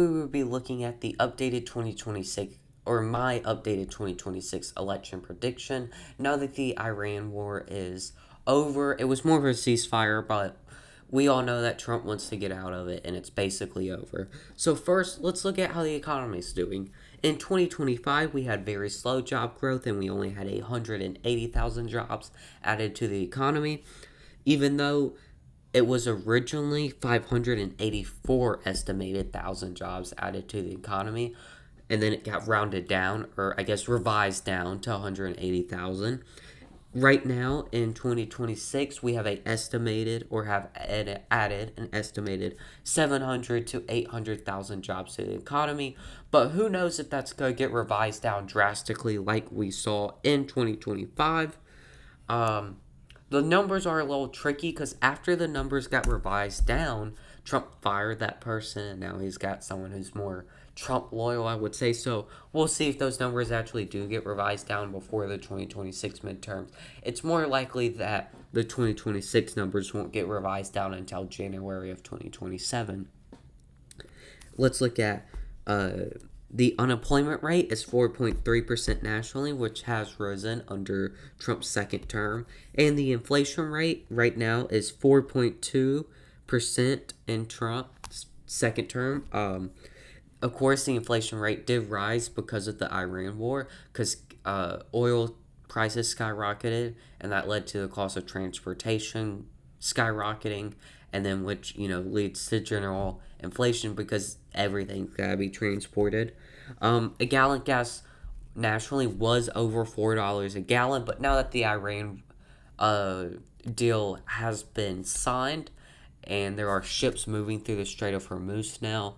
We will be looking at the updated 2026, or my updated 2026 election prediction. Now that the Iran war is over, it was more of a ceasefire, but we all know that Trump wants to get out of it, and it's basically over. So first, let's look at how the economy is doing. In 2025, we had very slow job growth, and we only had 180,000 jobs added to the economy, even though it was originally 584 estimated thousand jobs added to the economy, and then it got rounded down, or I guess revised down to 180,000. Right now in 2026, we have a estimated or have added an estimated 700 to 800,000 jobs to the economy, but who knows if that's going to get revised down drastically like we saw in 2025. The numbers are a little tricky because after the numbers got revised down, Trump fired that person, and now he's got someone who's more Trump loyal, I would say. So we'll see if those numbers actually do get revised down before the 2026 midterms. It's more likely that the 2026 numbers won't get revised down until January of 2027. Let's look at the unemployment rate is 4.3% nationally, which has risen under Trump's second term. And the inflation rate right now is 4.2% in Trump's second term. Of course, the inflation rate did rise because of the Iran war, because oil prices skyrocketed, and that led to the cost of transportation skyrocketing, and then which leads to general inflation because everything's gotta be transported. A gallon gas nationally was over $4 a gallon, but now that the Iran deal has been signed, and there are ships moving through the Strait of Hormuz now,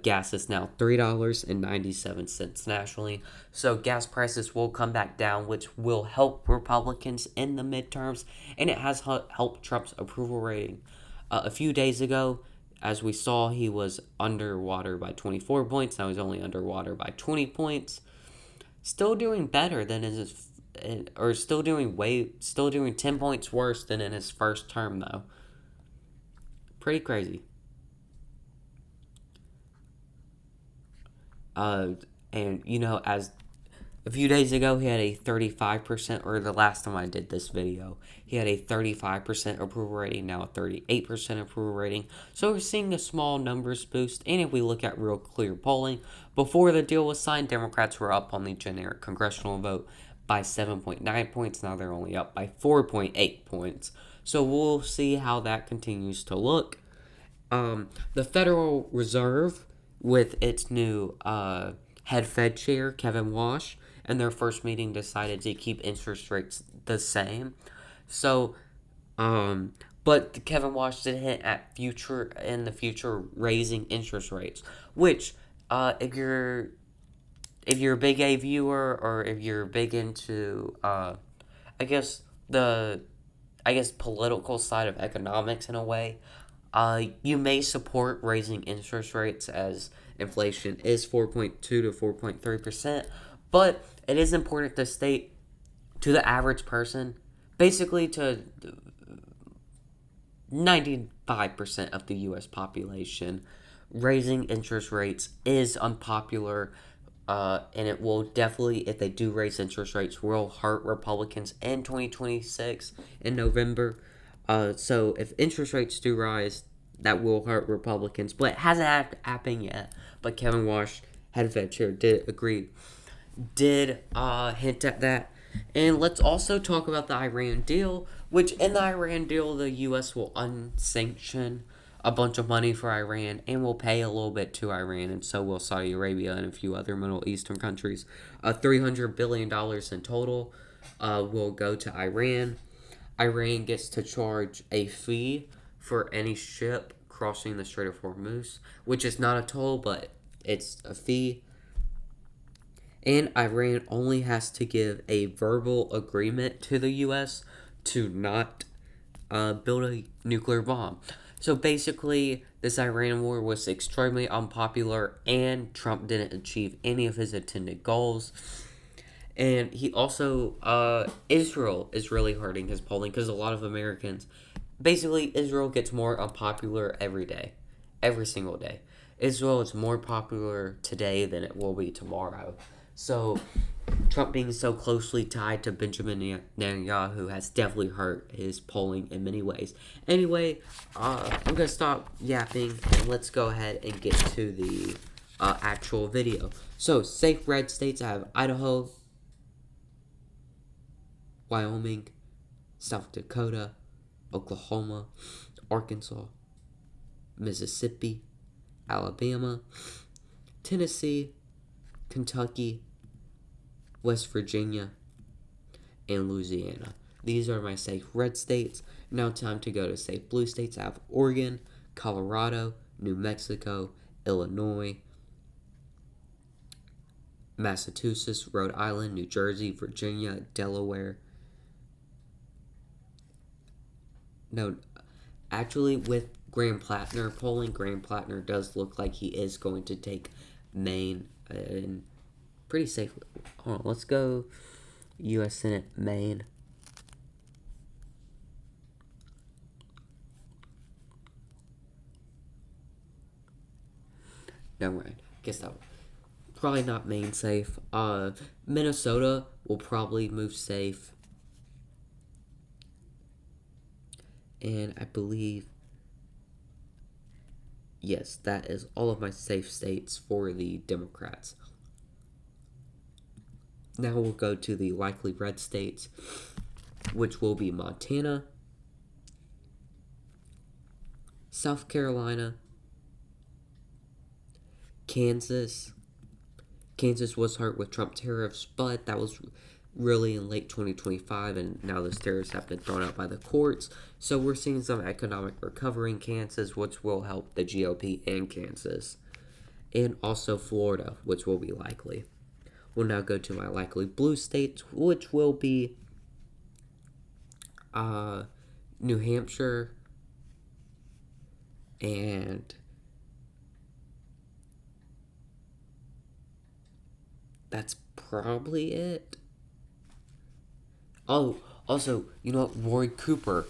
gas is now $3.97 nationally. So gas prices will come back down, which will help Republicans in the midterms, and it has helped Trump's approval rating. A few days ago, as we saw, he was underwater by 24 points. Now he's only underwater by 20 points. Still doing better than his, or still doing 10 points worse than in his first term, though. Pretty crazy. And as a few days ago, he had a 35%, or the last time I did this video, he had a 35% approval rating, now a 38% approval rating. So we're seeing a small numbers boost. And if we look at real clear polling, before the deal was signed, Democrats were up on the generic congressional vote by 7.9 points. Now they're only up by 4.8 points. So we'll see how that continues to look. The Federal Reserve, with its new head Fed chair, Kevin Walsh, in their first meeting decided to keep interest rates the same. So, but Kevin Walsh did hint at in the future raising interest rates, which, if you're a big A viewer, or if you're big into I guess political side of economics in a way, you may support raising interest rates as inflation is 4.2 to 4.3%, but it is important to state to the average person, basically to 95% of the U.S. population, raising interest rates is unpopular, and it will definitely, if they do raise interest rates, will hurt Republicans in 2026 in November. So if interest rates do rise, that will hurt Republicans, but it hasn't happened yet. But Kevin Walsh, head Fed chair, did hint at that. And let's also talk about the Iran deal, which in the Iran deal, the U.S. will unsanction a bunch of money for Iran and will pay a little bit to Iran, and so will Saudi Arabia and a few other Middle Eastern countries. $300 billion in total will go to Iran. Iran gets to charge a fee for any ship crossing the Strait of Hormuz, which is not a toll, but it's a fee. And Iran only has to give a verbal agreement to the U.S. to not build a nuclear bomb. So basically, this Iran war was extremely unpopular, and Trump didn't achieve any of his intended goals. And he also, Israel is really hurting his polling because a lot of Americans, basically, Israel gets more unpopular every day, every single day. Israel is more popular today than it will be tomorrow. So, Trump being so closely tied to Benjamin Netanyahu has definitely hurt his polling in many ways. Anyway, I'm gonna stop yapping and let's go ahead and get to the actual video. So, safe red states, I have Idaho, Wyoming, South Dakota, Oklahoma, Arkansas, Mississippi, Alabama, Tennessee, Kentucky, West Virginia, and Louisiana. These are my safe red states. Now time to go to safe blue states. I have Oregon, Colorado, New Mexico, Illinois, Massachusetts, Rhode Island, New Jersey, Virginia, Delaware. No, actually, with Graham Plattner polling, Graham Plattner does look like he is going to take Maine and pretty safely. Hold on, let's go U.S. Senate, Maine. Never mind. Guess that one. Probably not Maine safe. Minnesota will probably move safe. And I believe, yes, that is all of my safe states for the Democrats. Now we'll go to the likely red states, which will be Montana, South Carolina, Kansas. Kansas was hurt with Trump tariffs, but that was really in late 2025, and now those tariffs have been thrown out by the courts. So we're seeing some economic recovery in Kansas, which will help the GOP in Kansas. And also Florida, which will be likely. We'll now go to my likely blue states, which will be New Hampshire and that's probably it. Oh, also, you know what? Roy Cooper,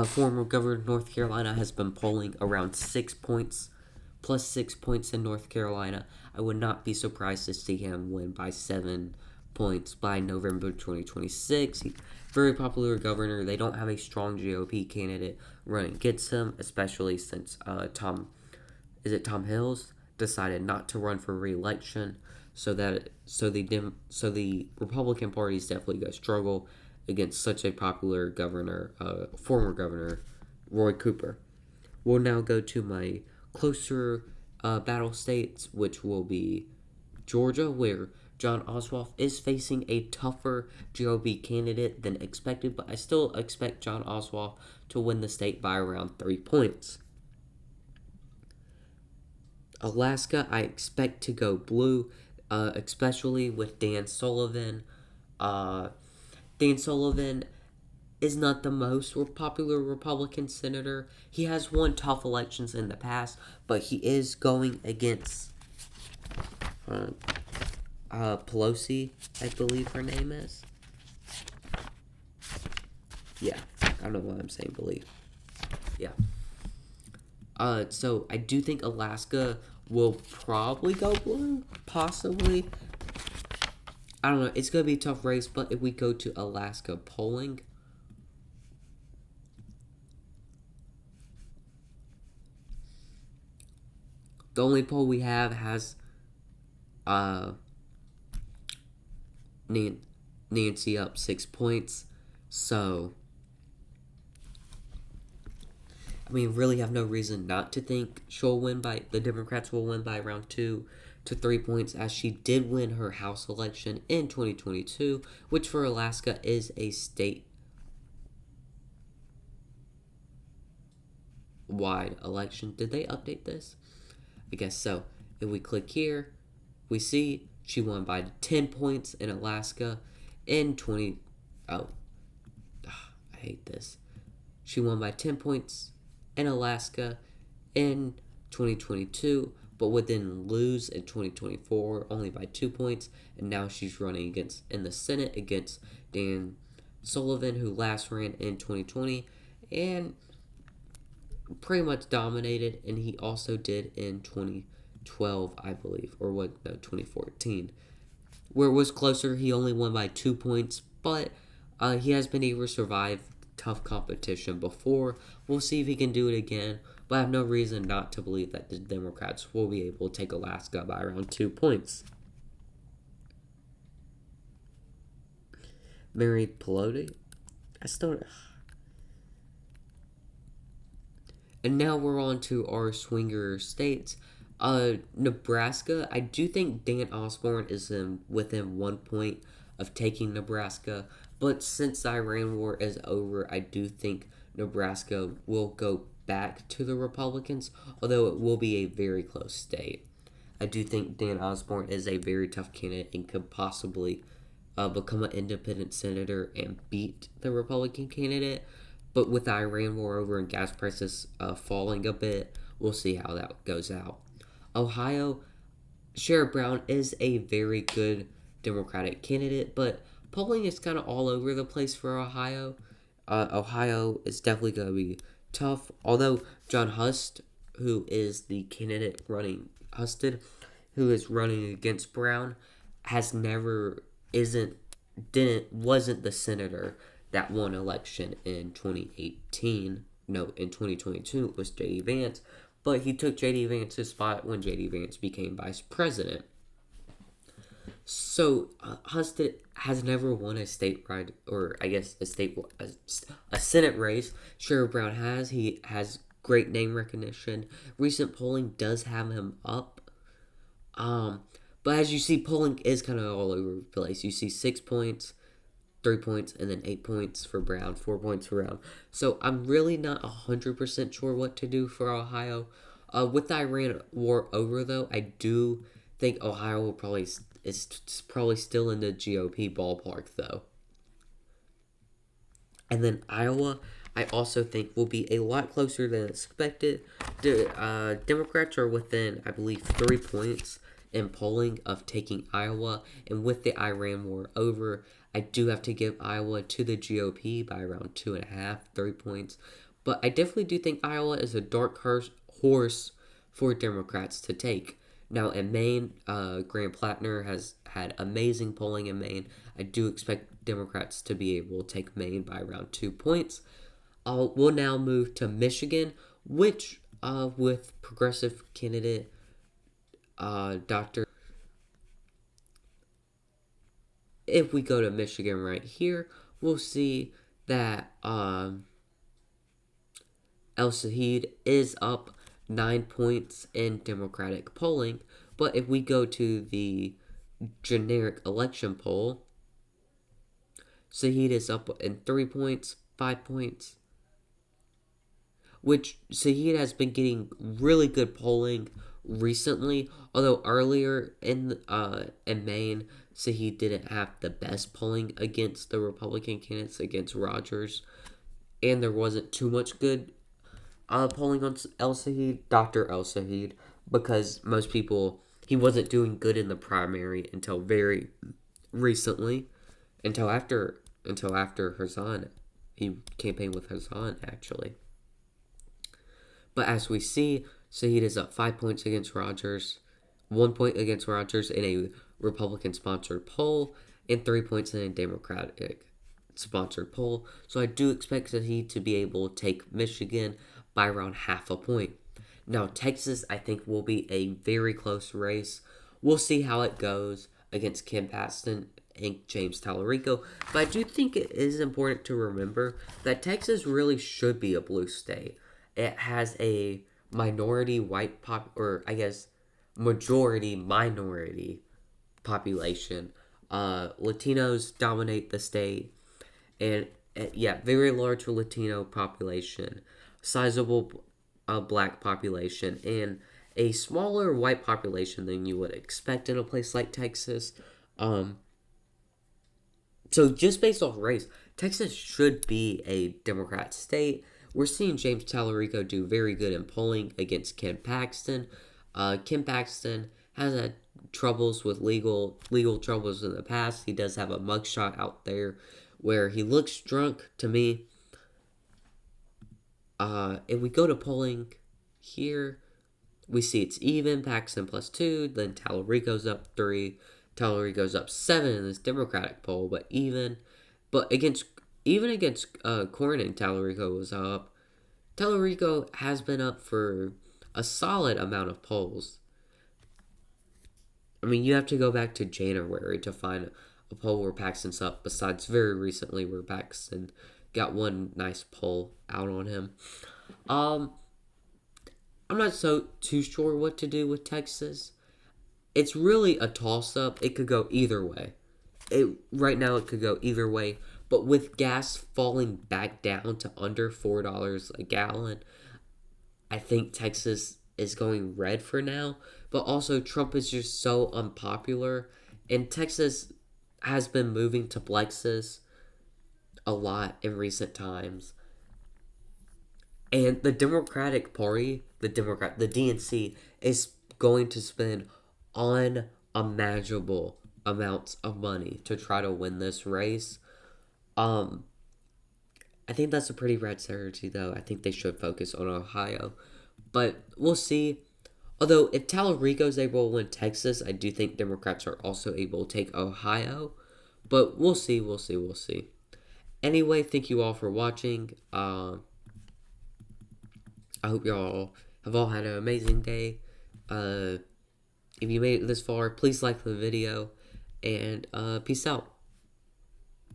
former governor of North Carolina, has been polling around 6 points, plus 6 points in North Carolina. I would not be surprised to see him win by 7 points by November 2026. He's a very popular governor. They don't have a strong GOP candidate running against him, especially since Tom Hills decided not to run for re-election. So the Republican Party is definitely going to struggle against such a popular governor, former governor, Roy Cooper. We'll now go to my closer battle states, which will be Georgia, where John Ossoff is facing a tougher GOP candidate than expected, but I still expect John Ossoff to win the state by around 3 points. Alaska, I expect to go blue, especially with Dan Sullivan. Dan Sullivan is not the most popular Republican senator. He has won tough elections in the past, but he is going against Pelosi, I believe her name is. Yeah, I don't know why I'm saying believe. Yeah. So I do think Alaska will probably go blue, possibly. I don't know. It's going to be a tough race, but if we go to Alaska polling, the only poll we have has Nancy up 6 points. So, I mean, really have no reason not to think the Democrats will win by around 2 to 3 points, as she did win her House election in 2022, which for Alaska is a state-wide election. Did they update this? I guess so. If we click here, we see she won by 10 points in Alaska in 20... Oh. I hate this. She won by 10 points in Alaska in 2022, but would then lose in 2024 only by 2 points, and now she's running in the Senate against Dan Sullivan, who last ran in 2020 and pretty much dominated, and he also did in 20 2012, I believe, or what? No, 2014, where it was closer. He only won by 2 points, but he has been able to survive tough competition before. We'll see if he can do it again, but I have no reason not to believe that the Democrats will be able to take Alaska by around 2 points. Mary Pelosi, I still. And now we're on to our swinger states. Nebraska, I do think Dan Osborne is within 1 point of taking Nebraska, but since the Iran war is over, I do think Nebraska will go back to the Republicans, although it will be a very close state. I do think Dan Osborne is a very tough candidate and could possibly become an independent senator and beat the Republican candidate. But with the Iran war over and gas prices falling a bit, we'll see how that goes out. Ohio, Sherrod Brown is a very good Democratic candidate, but polling is kind of all over the place for Ohio. Ohio is definitely going to be tough. Although John Hust, who is the candidate running Husted, who is running against Brown, has never wasn't the senator that won election in 2018. No, in 2022 it was J.D. Vance, but he took J.D. Vance's spot when J.D. Vance became vice president. So Husted has never won a statewide, or I guess a Senate race. Sherrod Brown has. He has great name recognition. Recent polling does have him up. But as you see, polling is kind of all over the place. You see 6 points, 3 points, and then 8 points for Brown, 4 points for Brown. So I'm really not 100% sure what to do for Ohio. With the Iran war over, though, I do think Ohio will probably is probably still in the GOP ballpark, though. And then Iowa, I also think will be a lot closer than expected. The Democrats are within, I believe, 3 points in polling of taking Iowa. And with the Iran war over, I do have to give Iowa to the GOP by around 2.5, 3 points. But I definitely do think Iowa is a dark horse for Democrats to take. Now in Maine, Graham Plattner has had amazing polling in Maine. I do expect Democrats to be able to take Maine by around 2 points. We'll now move to Michigan, which with progressive candidate Dr. If we go to Michigan right here, we'll see that El Said is up 9 points in Democratic polling. But if we go to the generic election poll, Said is up in 3 points, 5 points, which Said has been getting really good polling recently. Although earlier in Maine, Said didn't have the best polling against the Republican candidates, against Rogers, and there wasn't too much good polling on Dr. El Said, because most people, he wasn't doing good in the primary until very recently, until after Hassan. He campaigned with Hassan, actually. But as we see, Said is up 5 points against Rogers, 1 point against Rogers in a Republican-sponsored poll, and 3 points in a Democratic-sponsored poll. So I do expect Said to be able to take Michigan by around half a point. Now, Texas, I think, will be a very close race. We'll see how it goes against Ken Paxton and James Tallarico. But I do think it is important to remember that Texas really should be a blue state. It has a minority white or I guess majority minority population. Latinos dominate the state, and yeah, very large Latino population, sizable black population, and a smaller white population than you would expect in a place like Texas. So just based off race, Texas should be a Democrat state. We're seeing James Tallarico do very good in polling against Ken Paxton. Ken Paxton has had troubles with legal troubles in the past. He does have a mugshot out there where he looks drunk to me. If we go to polling here, we see it's even. Paxton +2. Then Tallarico's up 3. Tallarico's up 7 in this Democratic poll, but even. But against Cornyn, Tallarico was up. Tallarico has been up for a solid amount of polls. I mean, you have to go back to January to find a poll where Paxton's up, besides very recently where Paxton got one nice poll out on him. I'm not too sure what to do with Texas. It's really a toss-up. It could go either way. Right now it could go either way. But with gas falling back down to under $4 a gallon, I think Texas is going red for now. But also Trump is just so unpopular. And Texas has been moving to plexus a lot in recent times. And the Democratic Party, the DNC, is going to spend unimaginable amounts of money to try to win this race. I think that's a pretty red strategy, though. I think they should focus on Ohio. But we'll see. Although, if Tallarico's able to win Texas, I do think Democrats are also able to take Ohio. But we'll see. Anyway, thank you all for watching. I hope y'all have all had an amazing day. If you made it this far, please like the video. And peace out.